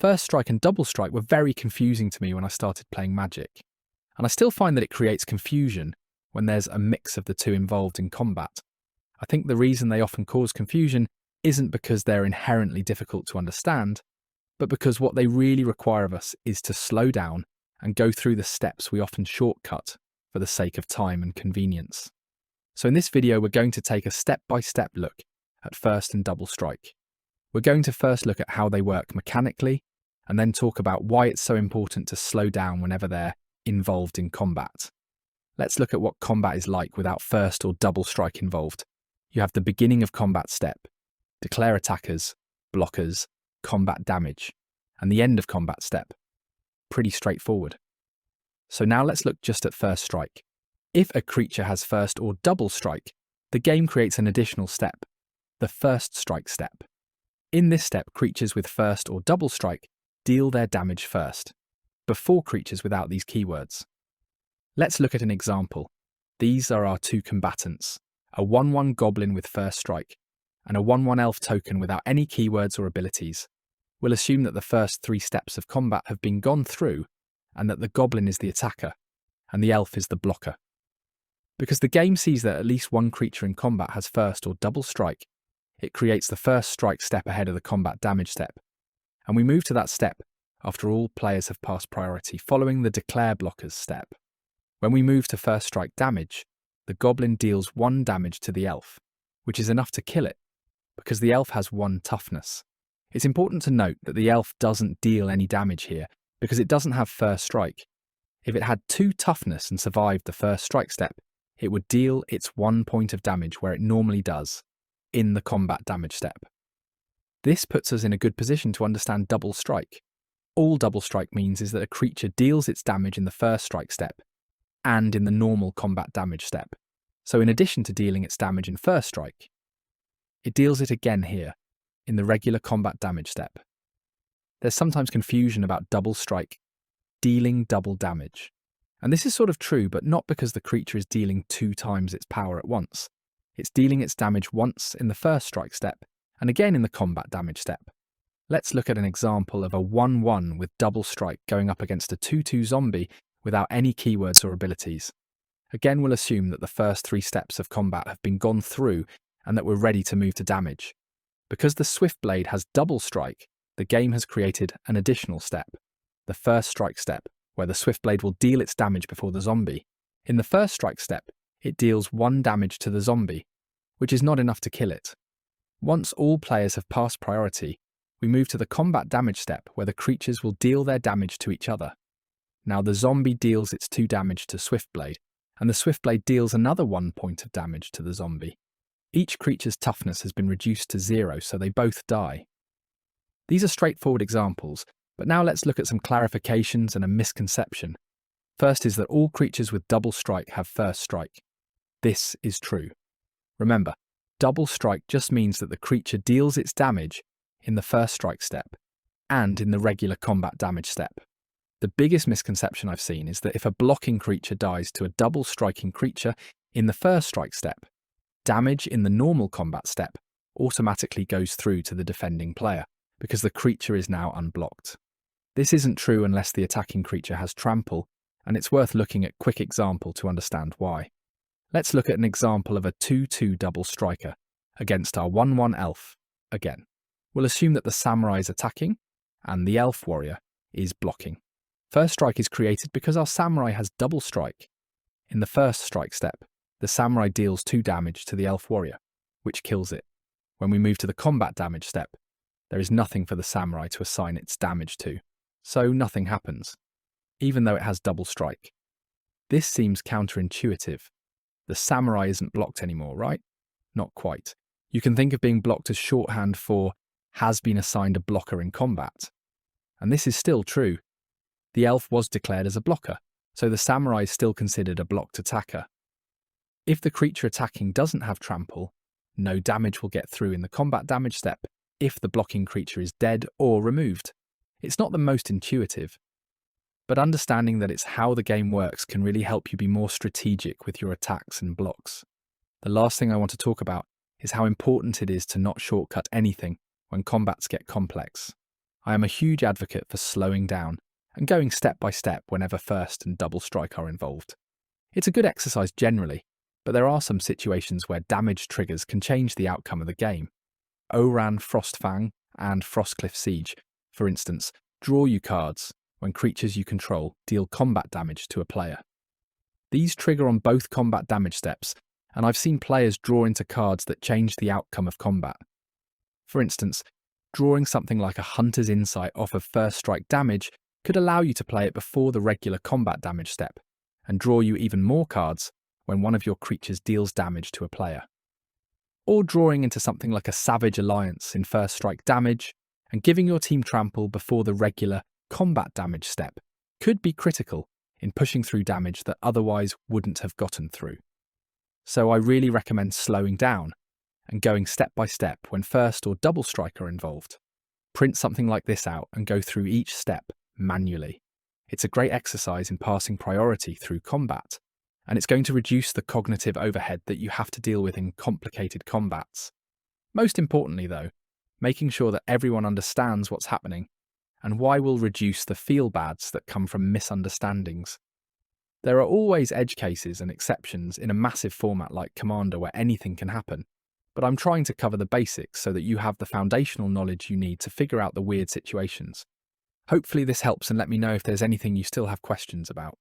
First strike and double strike were very confusing to me when I started playing Magic, and I still find that it creates confusion when there's a mix of the two involved in combat. I think the reason they often cause confusion isn't because they're inherently difficult to understand, but because what they really require of us is to slow down and go through the steps we often shortcut for the sake of time and convenience. So in this video, we're going to take a step-by-step look at first and double strike. We're going to first look at how they work mechanically, and then talk about why it's so important to slow down whenever they're involved in combat. Let's look at what combat is like without first or double strike involved. You have the beginning of combat step, declare attackers, blockers, combat damage, and the end of combat step. Pretty straightforward. So now let's look just at first strike. If a creature has first or double strike, the game creates an additional step, the first strike step. In this step, creatures with first or double strike deal their damage first, before creatures without these keywords. Let's look at an example. These are our two combatants, a 1/1 goblin with first strike, and a 1/1 elf token without any keywords or abilities. We'll assume that the first 3 steps of combat have been gone through, and that the goblin is the attacker, and the elf is the blocker. Because the game sees that at least one creature in combat has first or double strike, it creates the first strike step ahead of the combat damage step. And we move to that step after all players have passed priority, following the declare blockers step. When we move to first strike damage, the goblin deals 1 damage to the elf, which is enough to kill it, because the elf has 1 toughness. It's important to note that the elf doesn't deal any damage here, because it doesn't have first strike. If it had 2 toughness and survived the first strike step, it would deal its 1 point of damage where it normally does, in the combat damage step. This puts us in a good position to understand double strike. All double strike means is that a creature deals its damage in the first strike step, and in the normal combat damage step. So in addition to dealing its damage in first strike, it deals it again here, in the regular combat damage step. There's sometimes confusion about double strike, dealing double damage. And this is sort of true, but not because the creature is dealing 2 times its power at once. It's dealing its damage once in the first strike step, and again in the combat damage step. Let's look at an example of a 1/1 with double strike going up against a 2/2 zombie without any keywords or abilities. Again, we'll assume that the first 3 steps of combat have been gone through and that we're ready to move to damage. Because the Swiftblade has double strike, the game has created an additional step, the first strike step, where the Swiftblade will deal its damage before the zombie. In the first strike step, it deals 1 damage to the zombie, which is not enough to kill it. Once all players have passed priority, we move to the combat damage step, where the creatures will deal their damage to each other. Now the zombie deals its 2 damage to Swiftblade, and the Swiftblade deals another 1 point of damage to the zombie. Each creature's toughness has been reduced to 0, so they both die. These are straightforward examples, but now let's look at some clarifications and a misconception. First is that all creatures with double strike have first strike. This is true. Remember, double strike just means that the creature deals its damage in the first strike step and in the regular combat damage step. The biggest misconception I've seen is that if a blocking creature dies to a double striking creature in the first strike step, damage in the normal combat step automatically goes through to the defending player, because the creature is now unblocked. This isn't true unless the attacking creature has trample, and it's worth looking at a quick example to understand why. Let's look at an example of a 2/2 double striker against our 1/1 elf again. We'll assume that the samurai is attacking and the elf warrior is blocking. First strike is created because our samurai has double strike. In the first strike step, the samurai deals 2 damage to the elf warrior, which kills it. When we move to the combat damage step, there is nothing for the samurai to assign its damage to, so nothing happens, even though it has double strike. This seems counterintuitive. The samurai isn't blocked anymore, right? Not quite. You can think of being blocked as shorthand for has been assigned a blocker in combat. And this is still true. The elf was declared as a blocker, so the samurai is still considered a blocked attacker. If the creature attacking doesn't have trample, no damage will get through in the combat damage step if the blocking creature is dead or removed. It's not the most intuitive, but understanding that it's how the game works can really help you be more strategic with your attacks and blocks. The last thing I want to talk about is how important it is to not shortcut anything when combats get complex. I am a huge advocate for slowing down and going step by step whenever first and double strike are involved. It's a good exercise generally, but there are some situations where damage triggers can change the outcome of the game. Oran Frostfang and Frostcliff Siege, for instance, draw you cards when creatures you control deal combat damage to a player. These trigger on both combat damage steps, and I've seen players draw into cards that change the outcome of combat. For instance, drawing something like a Hunter's Insight off of first strike damage could allow you to play it before the regular combat damage step, and draw you even more cards when one of your creatures deals damage to a player. Or drawing into something like a Savage Alliance in first strike damage, and giving your team trample before the regular combat damage step could be critical in pushing through damage that otherwise wouldn't have gotten through. So I really recommend slowing down and going step by step when first or double strike are involved. Print something like this out and go through each step manually. It's a great exercise in passing priority through combat, and it's going to reduce the cognitive overhead that you have to deal with in complicated combats. Most importantly though, making sure that everyone understands what's happening and why will reduce the feel-bads that come from misunderstandings. There are always edge cases and exceptions in a massive format like Commander where anything can happen, but I'm trying to cover the basics so that you have the foundational knowledge you need to figure out the weird situations. Hopefully this helps, and let me know if there's anything you still have questions about.